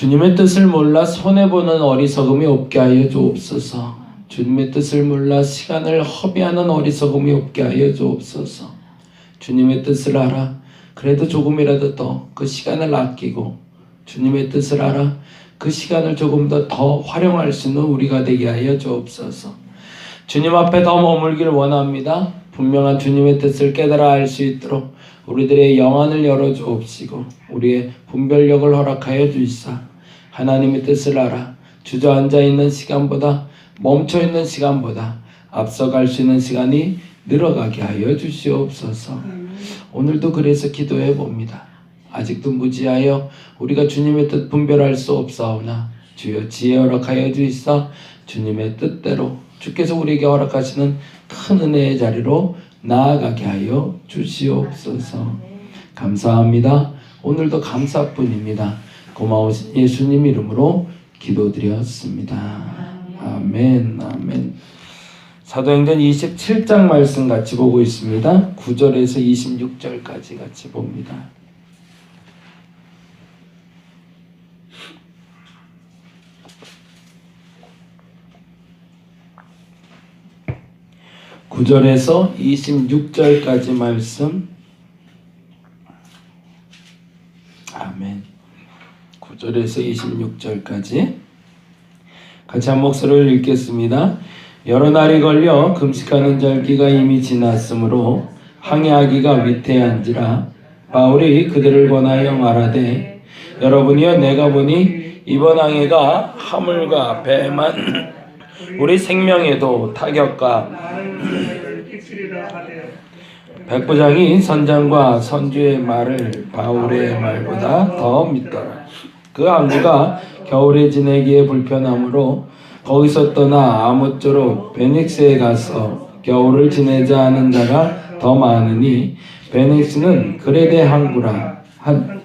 주님의 뜻을 몰라 손해보는 어리석음이 없게 하여 주옵소서. 주님의 뜻을 몰라 시간을 허비하는 어리석음이 없게 하여 주옵소서. 주님의 뜻을 알아. 그래도 조금이라도 더 그 시간을 아끼고 주님의 뜻을 알아. 그 시간을 조금 더 활용할 수 있는 우리가 되게 하여 주옵소서. 주님 앞에 더 머물기를 원합니다. 분명한 주님의 뜻을 깨달아 알 수 있도록 우리들의 영안을 열어 주옵시고 우리의 분별력을 허락하여 주시사 하나님의 뜻을 알아 주저앉아 있는 시간보다 멈춰 있는 시간보다 앞서갈 수 있는 시간이 늘어가게 하여 주시옵소서. 오늘도 그래서 기도해 봅니다. 아직도 무지하여 우리가 주님의 뜻 분별할 수 없사오나 주여 지혜 허락하여 주시사 주님의 뜻대로 주께서 우리에게 허락하시는 큰 은혜의 자리로 나아가게 하여 주시옵소서. 감사합니다. 오늘도 감사뿐입니다. 고마우신 예수님 이름으로 기도드렸습니다. 아멘. 아멘. 사도행전 27장 말씀 같이 보고 있습니다. 9절에서 26절까지 같이 봅니다. (9절에서) 26절까지 말씀. 아멘. 9절에서 26절까지 같이 한 목소리를 읽겠습니다. 여러 날이 걸려 금식하는 절기가 이미 지났으므로 항해하기가 위태한지라 바울이 그들을 권하여 말하되 여러분이여 내가 보니 이번 항해가 화물과 배만 우리 생명에도 타격과 백부장이 선장과 선주의 말을 바울의 말보다 더 믿더라. 그 항구가 겨울에 지내기에 불편하므로 거기서 떠나 아무쪼록 베닉스에 가서 겨울을 지내자 하는 자가 더 많으니 베닉스는 그레데 항구라 한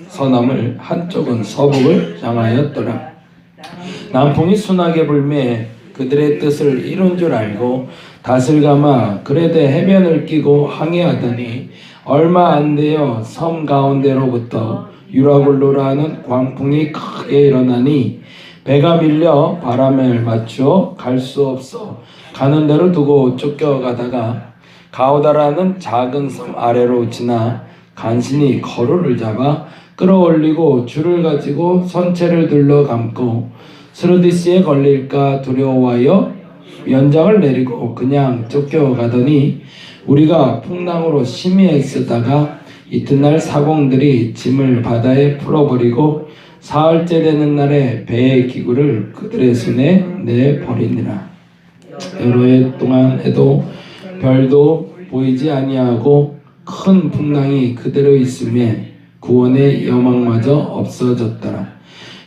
서남을 한쪽은 서북을 향하였더라. 남풍이 순하게 불매 그들의 뜻을 이룬 줄 알고 닷을 감아 그레데 해변을 끼고 항해하더니 얼마 안 되어 섬 가운데로부터 유라굴로라는 광풍이 크게 일어나니 배가 밀려 바람을 맞추어 갈 수 없어 가는 대로 두고 쫓겨가다가 가오다라는 작은 섬 아래로 지나 간신히 거루를 잡아 끌어올리고 줄을 가지고 선체를 둘러 감고 스루디스에 걸릴까 두려워하여 연장을 내리고 그냥 쫓겨가더니 우리가 풍랑으로 심히 애쓰다가 이튿날 사공들이 짐을 바다에 풀어버리고 사흘째 되는 날에 배의 기구를 그들의 손에 내버리니라. 여러 해 동안에도 별도 보이지 아니하고 큰 풍랑이 그대로 있음에 구원의 여망마저 없어졌더라.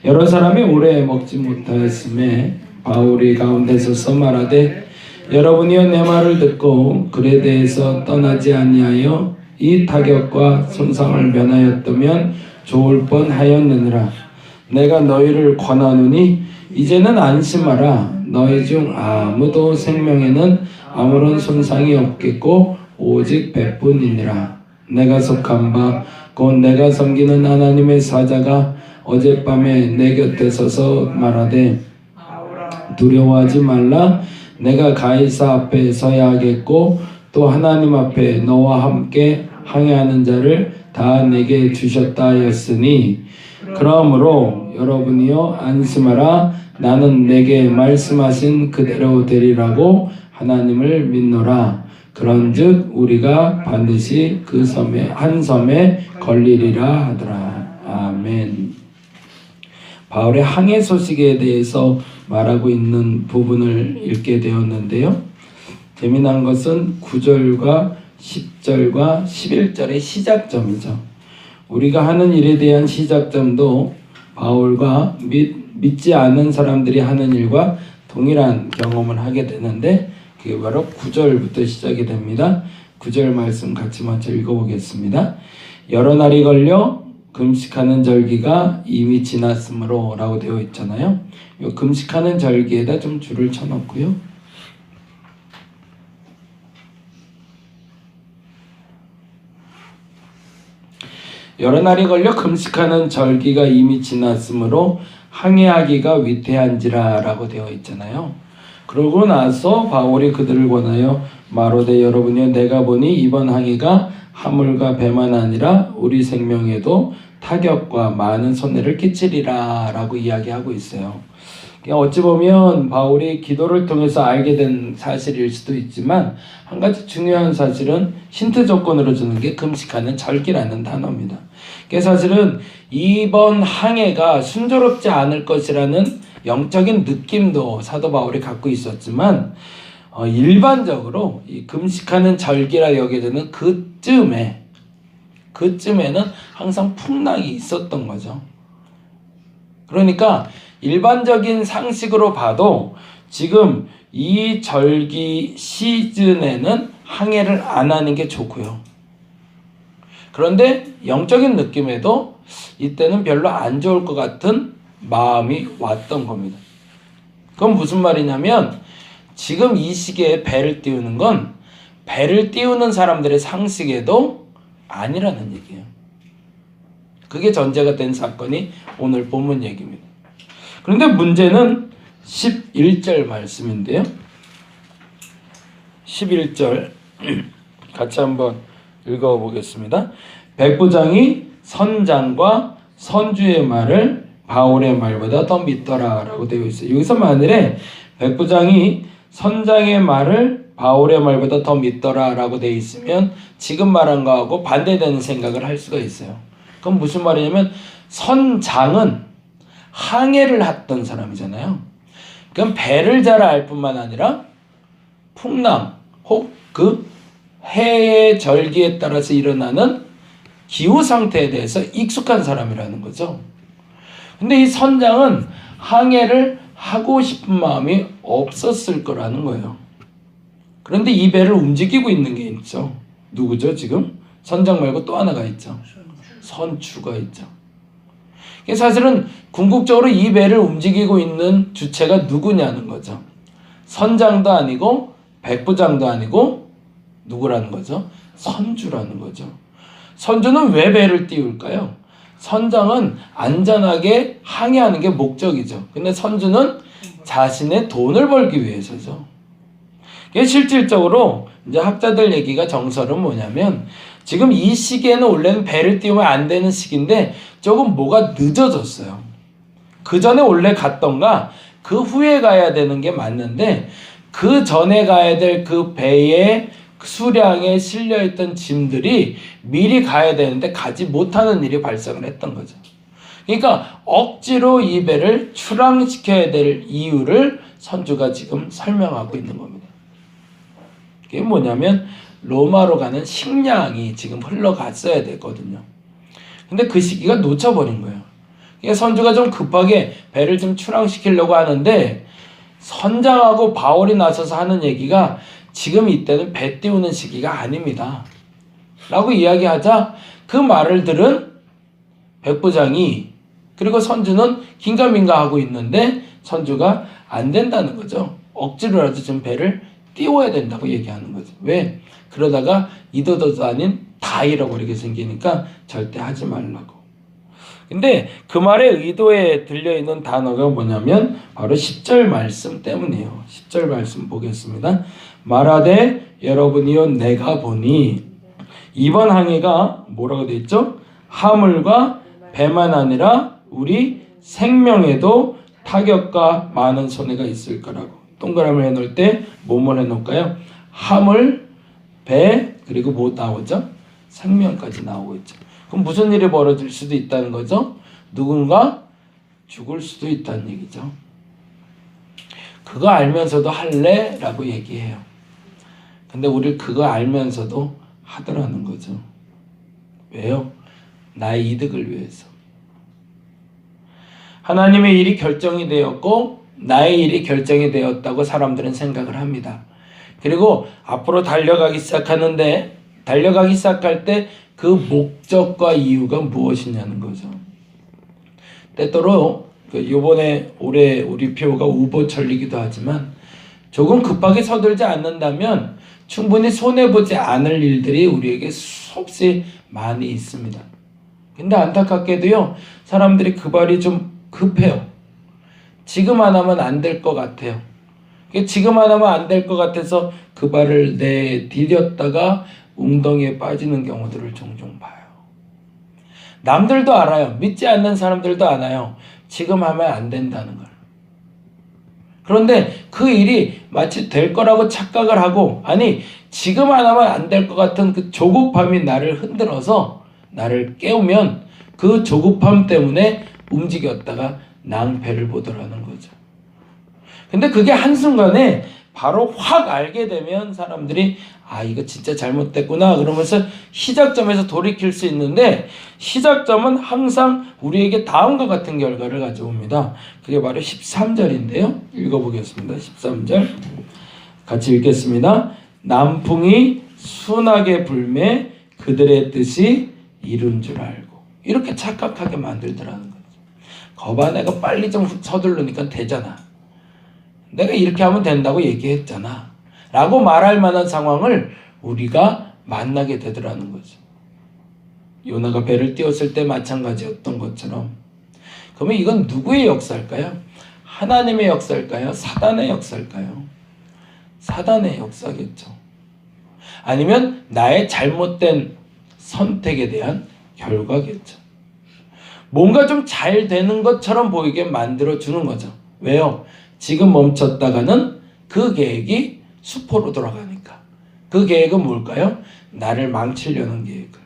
여러 사람이 오래 먹지 못하였음에 바울이 가운데 서서 말하되 여러분이여 내 말을 듣고 그레데에서 떠나지 아니하여 이 타격과 손상을 면하였다면 좋을 뻔하였느니라. 내가 너희를 권하노니 이제는 안심하라. 너희 중 아무도 생명에는 아무런 손상이 없겠고 오직 배뿐이니라. 내가 속한 바 곧 내가 섬기는 하나님의 사자가 어젯밤에 내 곁에 서서 말하되 두려워하지 말라. 내가 가이사 앞에 서야 하겠고 또 하나님 앞에 너와 함께 항해하는 자를 다 내게 주셨다 하였으니 그러므로 여러분이여 안심하라. 나는 내게 말씀하신 그대로 되리라고 하나님을 믿노라. 그런즉 우리가 반드시 그 섬에 한 섬에 걸리리라 하더라. 아멘. 바울의 항해 소식에 대해서 말하고 있는 부분을 읽게 되었는데요. 재미난 것은 9절과 10절과 11절의 시작점이죠. 우리가 하는 일에 대한 시작점도 바울과 믿지 않은 사람들이 하는 일과 동일한 경험을 하게 되는데 그게 바로 9절부터 시작이 됩니다. 9절 말씀 같이 먼저 읽어보겠습니다. 여러 날이 걸려 금식하는 절기가 이미 지났으므로 라고 되어 있잖아요. 이 금식하는 절기에다 좀 줄을 쳐놓고요. 여러 날이 걸려 금식하는 절기가 이미 지났으므로 항해하기가 위태한지라 라고 되어 있잖아요. 그러고 나서 바울이 그들을 권하여 마로되 여러분이여 내가 보니 이번 항해가 화물과 배만 아니라 우리 생명에도 타격과 많은 손해를 끼치리라 라고 이야기하고 있어요. 어찌 보면 바울이 기도를 통해서 알게 된 사실일 수도 있지만 한 가지 중요한 사실은 힌트 조건으로 주는 게 금식하는 절기라는 단어입니다. 사실은 이번 항해가 순조롭지 않을 것이라는 영적인 느낌도 사도 바울이 갖고 있었지만 일반적으로 이 금식하는 절기라 여겨지는 그쯤에는 항상 풍랑이 있었던 거죠. 그러니까 일반적인 상식으로 봐도 지금 이 절기 시즌에는 항해를 안 하는 게 좋고요. 그런데 영적인 느낌에도 이때는 별로 안 좋을 것 같은 마음이 왔던 겁니다. 그건 무슨 말이냐면 지금 이 시기에 배를 띄우는 건 배를 띄우는 사람들의 상식에도 아니라는 얘기예요. 그게 전제가 된 사건이 오늘 본문 얘기입니다. 그런데 문제는 11절 말씀인데요. 11절 같이 한번 읽어보겠습니다. 백부장이 선장과 선주의 말을 바울의 말보다 더 믿더라 라고 되어 있어요. 여기서 만일에 백부장이 선장의 말을 바울의 말보다 더 믿더라 라고 되어 있으면 지금 말한 거하고 반대되는 생각을 할 수가 있어요. 그럼 무슨 말이냐면 선장은 항해를 했던 사람이잖아요. 그럼 배를 잘 알 뿐만 아니라 풍랑 혹 그 해의 절기에 따라서 일어나는 기후 상태에 대해서 익숙한 사람이라는 거죠. 근데 이 선장은 항해를 하고 싶은 마음이 없었을 거라는 거예요. 그런데 이 배를 움직이고 있는 게 있죠. 누구죠 지금? 선장 말고 또 하나가 있죠. 선주가 있죠. 사실은 궁극적으로 이 배를 움직이고 있는 주체가 누구냐는 거죠. 선장도 아니고 백부장도 아니고 누구라는 거죠? 선주라는 거죠. 선주는 왜 배를 띄울까요? 선장은 안전하게 항해하는 게 목적이죠. 근데 선주는 자신의 돈을 벌기 위해서죠. 실질적으로 이제 학자들 얘기가 정설은 뭐냐면 지금 이 시기에는 원래는 배를 띄우면 안 되는 시기인데 조금 뭐가 늦어졌어요. 그 전에 원래 갔던가 그 후에 가야 되는 게 맞는데 그 전에 가야 될 그 배의 수량에 실려있던 짐들이 미리 가야 되는데 가지 못하는 일이 발생을 했던 거죠. 그러니까 억지로 이 배를 출항시켜야 될 이유를 선주가 지금 설명하고 있는 겁니다. 그게 뭐냐면 로마로 가는 식량이 지금 흘러갔어야 되거든요. 근데 그 시기가 놓쳐버린 거예요. 그러니까 선주가 좀 급하게 배를 좀 출항시키려고 하는데 선장하고 바울이 나서서 하는 얘기가 지금 이때는 배 띄우는 시기가 아닙니다 라고 이야기하자 그 말을 들은 백부장이 그리고 선주는 긴가민가 하고 있는데 선주가 안 된다는 거죠. 억지로라도 좀 배를 띄워야 된다고 얘기하는 거죠. 왜? 그러다가 이도저도 아닌 다 잃어버리게 생기니까 절대 하지 말라고. 근데 그 말의 의도에 들려있는 단어가 뭐냐면 바로 10절 말씀 때문이에요. 10절 말씀 보겠습니다. 말하되 여러분이여 내가 보니 이번 항해가 뭐라고 되어 있죠? 화물과 배만 아니라 우리 생명에도 타격과 많은 손해가 있을 거라고. 동그라미를 해놓을 때 뭐뭘 해놓을까요? 화물, 배, 그리고 뭐 나오죠? 생명까지 나오고 있죠. 그럼 무슨 일이 벌어질 수도 있다는 거죠? 누군가 죽을 수도 있다는 얘기죠. 그거 알면서도 할래? 라고 얘기해요. 근데 우리 그거 알면서도 하더라는 거죠. 왜요? 나의 이득을 위해서. 하나님의 일이 결정이 되었고 나의 일이 결정이 되었다고 사람들은 생각을 합니다. 그리고 앞으로 달려가기 시작할 때 그 목적과 이유가 무엇이냐는 거죠. 때때로 요번에 올해 우리 표가 우보철이기도 하지만 조금 급하게 서둘지 않는다면 충분히 손해보지 않을 일들이 우리에게 수없이 많이 있습니다. 근데 안타깝게도요, 사람들이 그 발이 좀 급해요. 지금 안 하면 안 될 것 같아요. 지금 안 하면 안 될 것 같아서 그 발을 내디뎠다가 웅덩이에 빠지는 경우들을 종종 봐요. 남들도 알아요. 믿지 않는 사람들도 알아요. 지금 하면 안 된다는 걸. 그런데 그 일이 마치 될 거라고 착각을 하고, 아니 지금 안 하면 안 될 것 같은 그 조급함이 나를 흔들어서 나를 깨우면 그 조급함 때문에 움직였다가 낭패를 보더라는 거죠. 근데 그게 한순간에 바로 확 알게 되면 사람들이 아, 이거 진짜 잘못됐구나 그러면서 시작점에서 돌이킬 수 있는데, 시작점은 항상 우리에게 다음과 같은 결과를 가져옵니다. 그게 바로 13절인데요. 읽어보겠습니다. 13절 같이 읽겠습니다. 남풍이 순하게 불매 그들의 뜻이 이룬 줄 알고. 이렇게 착각하게 만들더라는 거죠. 거봐, 내가 빨리 좀 서두르니까 되잖아. 내가 이렇게 하면 된다고 얘기했잖아 라고 말할 만한 상황을 우리가 만나게 되더라는 거죠. 요나가 배를 띄웠을 때 마찬가지였던 것처럼. 그러면 이건 누구의 역사일까요? 하나님의 역사일까요? 사단의 역사일까요? 사단의 역사겠죠. 아니면 나의 잘못된 선택에 대한 결과겠죠. 뭔가 좀 잘 되는 것처럼 보이게 만들어주는 거죠. 왜요? 지금 멈췄다가는 그 계획이 수포로 돌아가니까. 그 계획은 뭘까요? 나를 망치려는 계획을.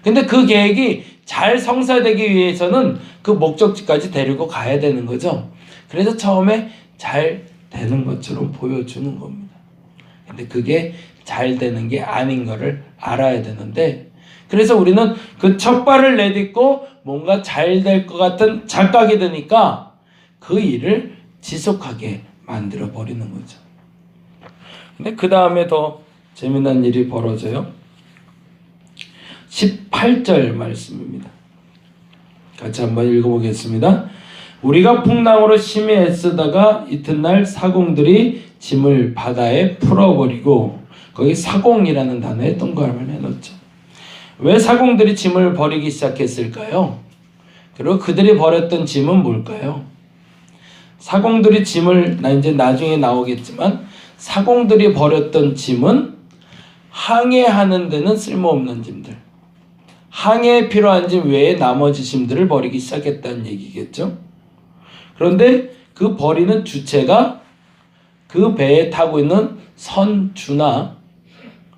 근데 그 계획이 잘 성사되기 위해서는 그 목적지까지 데리고 가야 되는 거죠. 그래서 처음에 잘 되는 것처럼 보여주는 겁니다. 근데 그게 잘 되는 게 아닌 거를 알아야 되는데, 그래서 우리는 그 첫 발을 내딛고 뭔가 잘 될 것 같은 착각이 드니까 그 일을 지속하게 만들어 버리는 거죠. 근데 그 다음에 더 재미난 일이 벌어져요. 18절 말씀입니다. 같이 한번 읽어보겠습니다. 우리가 풍랑으로 심히 애쓰다가 이튿날 사공들이 짐을 바다에 풀어버리고, 거기 사공이라는 단어에 동그라미를 해놓죠. 왜 사공들이 짐을 버리기 시작했을까요? 그리고 그들이 버렸던 짐은 뭘까요? 사공들이 짐을, 이제 나중에 나오겠지만, 사공들이 버렸던 짐은 항해하는 데는 쓸모없는 짐들, 항해에 필요한 짐 외에 나머지 짐들을 버리기 시작했다는 얘기겠죠. 그런데 그 버리는 주체가 그 배에 타고 있는 선주나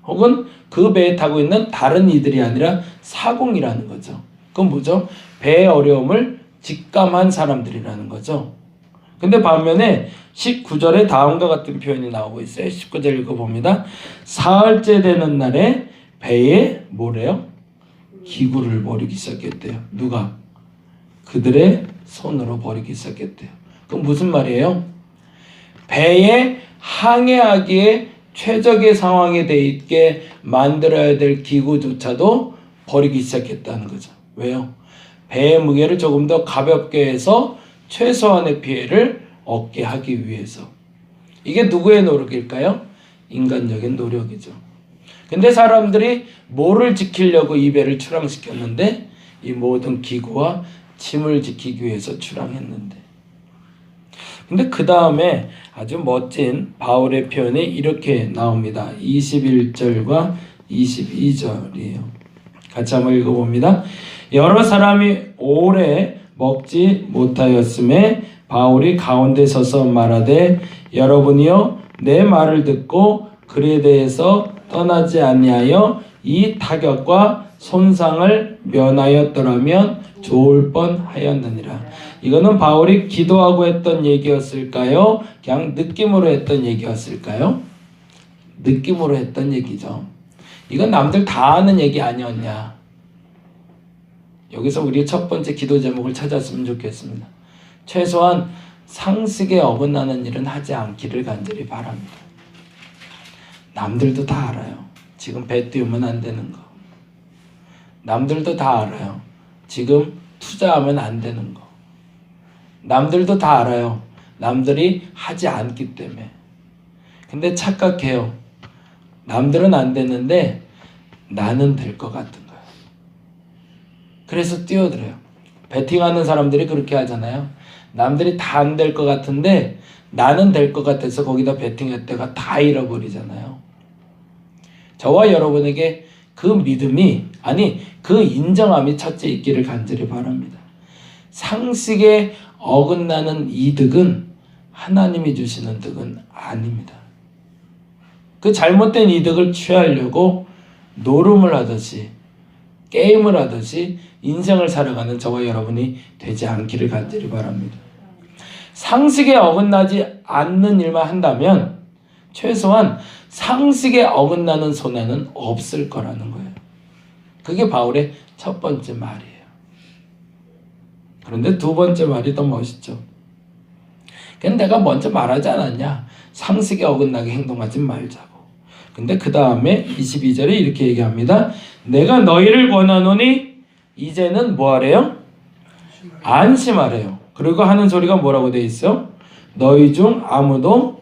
혹은 그 배에 타고 있는 다른 이들이 아니라 사공이라는 거죠. 그건 뭐죠? 배의 어려움을 직감한 사람들이라는 거죠. 근데 반면에 19절에 다음과 같은 표현이 나오고 있어요. 19절 읽어봅니다. 사흘째 되는 날에 배에 뭐래요? 기구를 버리기 시작했대요. 누가? 그들의 손으로 버리기 시작했대요. 그럼 무슨 말이에요? 배에 항해하기에 최적의 상황에 돼 있게 만들어야 될 기구조차도 버리기 시작했다는 거죠. 왜요? 배의 무게를 조금 더 가볍게 해서 최소한의 피해를 얻게 하기 위해서. 이게 누구의 노력일까요? 인간적인 노력이죠. 근데 사람들이 뭐를 지키려고 이 배를 출항시켰는데? 이 모든 기구와 짐을 지키기 위해서 출항했는데. 근데 그 다음에 아주 멋진 바울의 표현이 이렇게 나옵니다. 21절과 22절이에요. 같이 한번 읽어봅니다. 여러 사람이 오래 먹지 못하였음에 바울이 가운데 서서 말하되, 여러분이여 내 말을 듣고 글에 대해서 떠나지 아니하여 이 타격과 손상을 면하였더라면 좋을 뻔하였느니라. 이거는 바울이 기도하고 했던 얘기였을까요? 그냥 느낌으로 했던 얘기였을까요? 느낌으로 했던 얘기죠. 이건 남들 다 아는 얘기 아니었냐. 여기서 우리 첫 번째 기도 제목을 찾았으면 좋겠습니다. 최소한 상식에 어긋나는 일은 하지 않기를 간절히 바랍니다. 남들도 다 알아요. 지금 배 띄우면 안 되는 거. 남들도 다 알아요. 지금 투자하면 안 되는 거. 남들도 다 알아요. 남들이 하지 않기 때문에. 근데 착각해요. 남들은 안 되는데 나는 될 것 같은 거예요. 그래서 뛰어들어요. 배팅하는 사람들이 그렇게 하잖아요. 남들이 다 안 될 것 같은데 나는 될 것 같아서 거기다 배팅했다가 다 잃어버리잖아요. 저와 여러분에게 그 믿음이, 아니 그 인정함이 첫째 있기를 간절히 바랍니다. 상식에 어긋나는 이득은 하나님이 주시는 득은 아닙니다. 그 잘못된 이득을 취하려고 노름을 하듯이 게임을 하듯이 인생을 살아가는 저와 여러분이 되지 않기를 간절히 바랍니다. 상식에 어긋나지 않는 일만 한다면 최소한 상식에 어긋나는 손해는 없을 거라는 거예요. 그게 바울의 첫 번째 말이에요. 그런데 두 번째 말이 더 멋있죠. 그냥 내가 먼저 말하지 않았냐? 상식에 어긋나게 행동하지 말자고. 근데 그 다음에 22절에 이렇게 얘기합니다. 내가 너희를 권하노니 이제는 뭐 하래요? 안심하래요. 그리고 하는 소리가 뭐라고 돼 있어요? 너희 중 아무도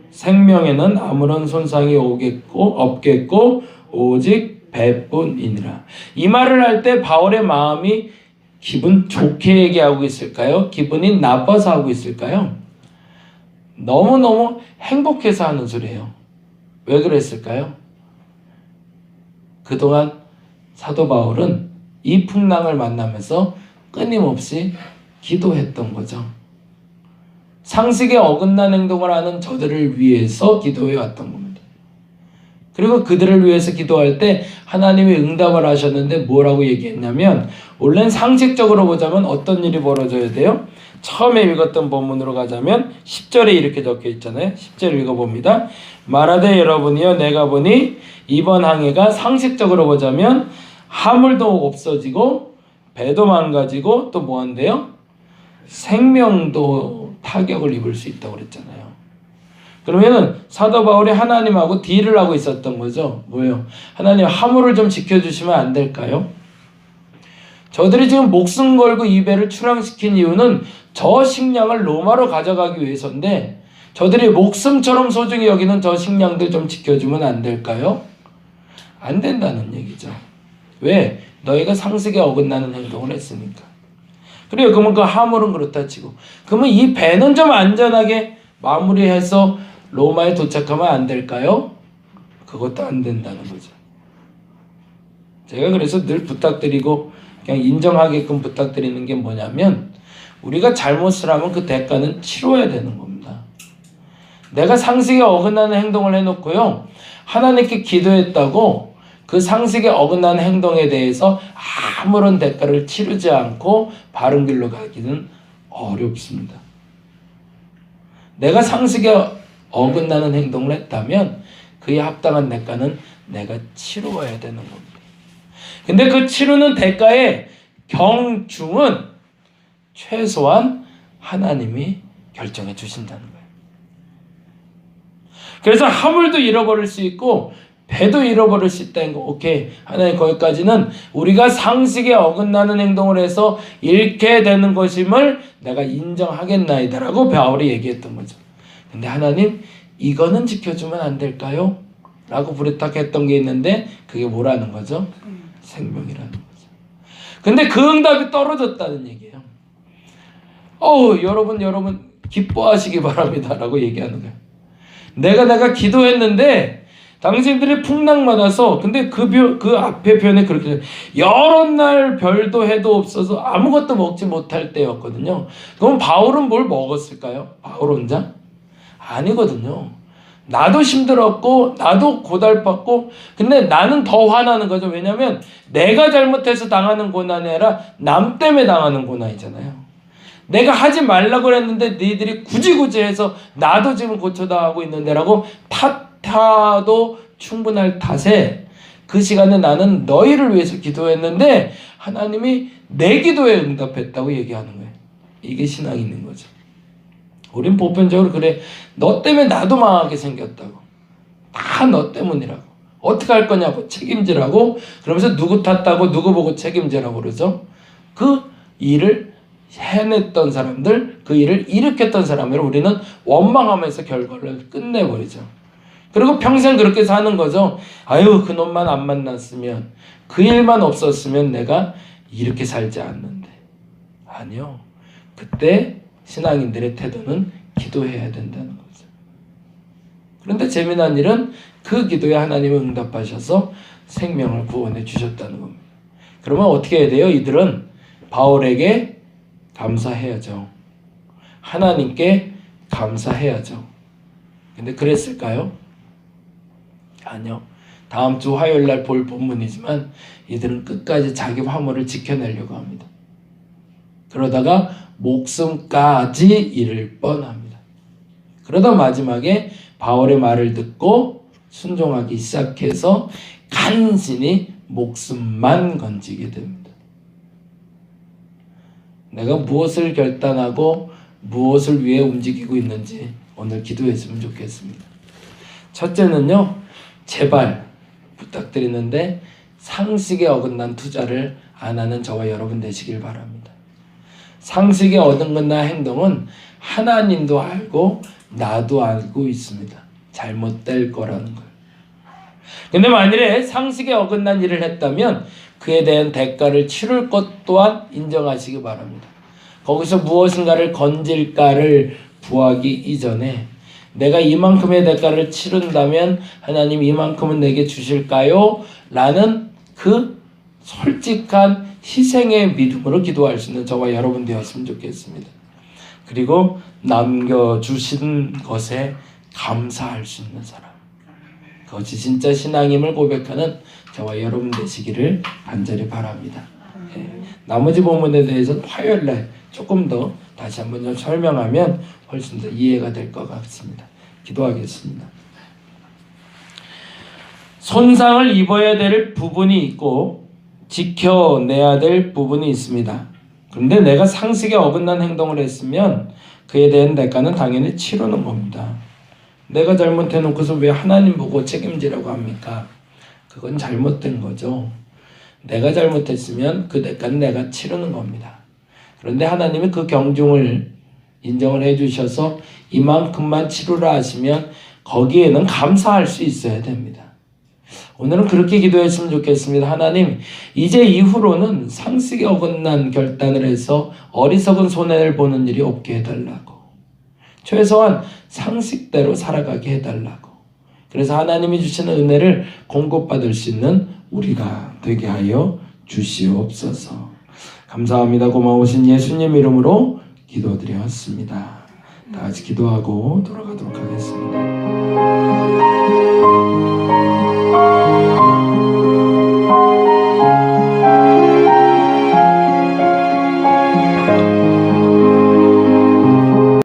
생명에는 아무런 손상이 없겠고 오직 배뿐이니라. 이 말을 할 때 바울의 마음이 기분 좋게 얘기하고 있을까요? 기분이 나빠서 하고 있을까요? 너무너무 행복해서 하는 소리예요. 왜 그랬을까요? 그동안 사도 바울은 이 풍랑을 만나면서 끊임없이 기도했던 거죠. 상식에 어긋난 행동을 하는 저들을 위해서 기도해 왔던 겁니다. 그리고 그들을 위해서 기도할 때 하나님이 응답을 하셨는데 뭐라고 얘기했냐면, 원래는 상식적으로 보자면 어떤 일이 벌어져야 돼요? 처음에 읽었던 본문으로 가자면 10절에 이렇게 적혀 있잖아요. 10절 읽어봅니다. 말하되 여러분이여 내가 보니 이번 항해가 상식적으로 보자면 화물도 없어지고 배도 망가지고 또 뭐 한대요? 생명도 타격을 입을 수 있다고 그랬잖아요. 그러면은 사도 바울이 하나님하고 딜을 하고 있었던 거죠. 뭐예요? 하나님 화물을 좀 지켜주시면 안 될까요? 저들이 지금 목숨 걸고 이 배를 출항시킨 이유는 저 식량을 로마로 가져가기 위해서인데 저들이 목숨처럼 소중히 여기는 저 식량들 좀 지켜주면 안 될까요? 안 된다는 얘기죠. 왜? 너희가 상식에 어긋나는 행동을 했으니까. 그래요. 그러면 그 화물은 그렇다 치고, 그러면 이 배는 좀 안전하게 마무리해서 로마에 도착하면 안 될까요? 그것도 안 된다는 거죠. 제가 그래서 늘 부탁드리고 그냥 인정하게끔 부탁드리는 게 뭐냐면, 우리가 잘못을 하면 그 대가는 치러야 되는 겁니다. 내가 상식에 어긋나는 행동을 해놓고요, 하나님께 기도했다고 그 상식에 어긋난 행동에 대해서 아무런 대가를 치르지 않고 바른 길로 가기는 어렵습니다. 내가 상식에 어긋나는 행동을 했다면 그에 합당한 대가는 내가 치루어야 되는 겁니다. 근데 그 치르는 대가의 경중은 최소한 하나님이 결정해 주신다는 거예요. 그래서 화물도 잃어버릴 수 있고 배도 잃어버릴 수 있다는 거. 오케이, 하나님 거기까지는 우리가 상식에 어긋나는 행동을 해서 잃게 되는 것임을 내가 인정하겠나이다 라고 바울이 얘기했던 거죠. 근데 하나님 이거는 지켜주면 안 될까요? 라고 부탁했던 게 있는데 그게 뭐라는 거죠? 생명이라는 거죠. 근데 그 응답이 떨어졌다는 얘기예요. 여러분 기뻐하시기 바랍니다 라고 얘기하는 거예요. 내가 기도했는데 당신들이 풍랑받아서, 근데 그 앞에 표현에 그렇게 여러 날 별도 해도 없어서 아무것도 먹지 못할 때였거든요. 그럼 바울은 뭘 먹었을까요? 바울 혼자? 아니거든요. 나도 힘들었고 나도 고달팠고, 근데 나는 더 화나는 거죠. 왜냐하면 내가 잘못해서 당하는 고난이 아니라 남 때문에 당하는 고난이잖아요. 내가 하지 말라고 했는데 너희들이 굳이 해서 나도 지금 고쳐당하고 있는데라고 탓하도 충분할 탓에 그 시간에 나는 너희를 위해서 기도했는데 하나님이 내 기도에 응답했다고 얘기하는 거예요. 이게 신앙이 있는 거죠. 우린 보편적으로 그래, 너 때문에 나도 망하게 생겼다고, 다 너 때문이라고, 어떻게 할 거냐고 책임지라고, 그러면서 누구 탓하고 누구 보고 책임지라고 그러죠. 그 일을 해냈던 사람들, 그 일을 일으켰던 사람을 우리는 원망하면서 결과를 끝내버리죠. 그리고 평생 그렇게 사는 거죠. 아유, 그놈만 안 만났으면, 그 일만 없었으면 내가 이렇게 살지 않는데. 아니요. 그때 신앙인들의 태도는 기도해야 된다는 거죠. 그런데 재미난 일은 그 기도에 하나님은 응답하셔서 생명을 구원해 주셨다는 겁니다. 그러면 어떻게 해야 돼요? 이들은 바울에게 감사해야죠. 하나님께 감사해야죠. 근데 그랬을까요? 아니요. 다음 주 화요일 날 볼 본문이지만 이들은 끝까지 자기 화물을 지켜내려고 합니다. 그러다가 목숨까지 잃을 뻔합니다. 그러다 마지막에 바울의 말을 듣고 순종하기 시작해서 간신히 목숨만 건지게 됩니다. 내가 무엇을 결단하고 무엇을 위해 움직이고 있는지 오늘 기도했으면 좋겠습니다. 첫째는요, 제발 부탁드리는데 상식에 어긋난 투자를 안 하는 저와 여러분 되시길 바랍니다. 상식에 어긋난 행동은 하나님도 알고 나도 알고 있습니다. 잘못될 거라는 걸. 근데 만일에 상식에 어긋난 일을 했다면 그에 대한 대가를 치를 것 또한 인정하시기 바랍니다. 거기서 무엇인가를 건질까를 구하기 이전에 내가 이만큼의 대가를 치른다면 하나님 이만큼은 내게 주실까요? 라는 그 솔직한 희생의 믿음으로 기도할 수 있는 저와 여러분 되었으면 좋겠습니다. 그리고 남겨주신 것에 감사할 수 있는 사람, 그것이 진짜 신앙임을 고백하는 저와 여러분 되시기를 간절히 바랍니다. 나머지 본문에 대해서는 화요일날 조금 더 다시 한번 좀 설명하면 훨씬 더 이해가 될 것 같습니다. 기도하겠습니다. 손상을 입어야 될 부분이 있고 지켜내야 될 부분이 있습니다. 그런데 내가 상식에 어긋난 행동을 했으면 그에 대한 대가는 당연히 치르는 겁니다. 내가 잘못해놓고서 왜 하나님 보고 책임지라고 합니까? 그건 잘못된 거죠. 내가 잘못했으면 그 대가는 내가 치르는 겁니다. 그런데 하나님이 그 경중을 인정을 해주셔서 이만큼만 치르라 하시면 거기에는 감사할 수 있어야 됩니다. 오늘은 그렇게 기도했으면 좋겠습니다. 하나님, 이제 이후로는 상식에 어긋난 결단을 해서 어리석은 손해를 보는 일이 없게 해달라고. 최소한 상식대로 살아가게 해달라고. 그래서 하나님이 주시는 은혜를 공급받을 수 있는 우리가 되게 하여 주시옵소서. 감사합니다. 고마우신 예수님 이름으로 기도드렸습니다. 다 같이 기도하고 돌아가도록 하겠습니다.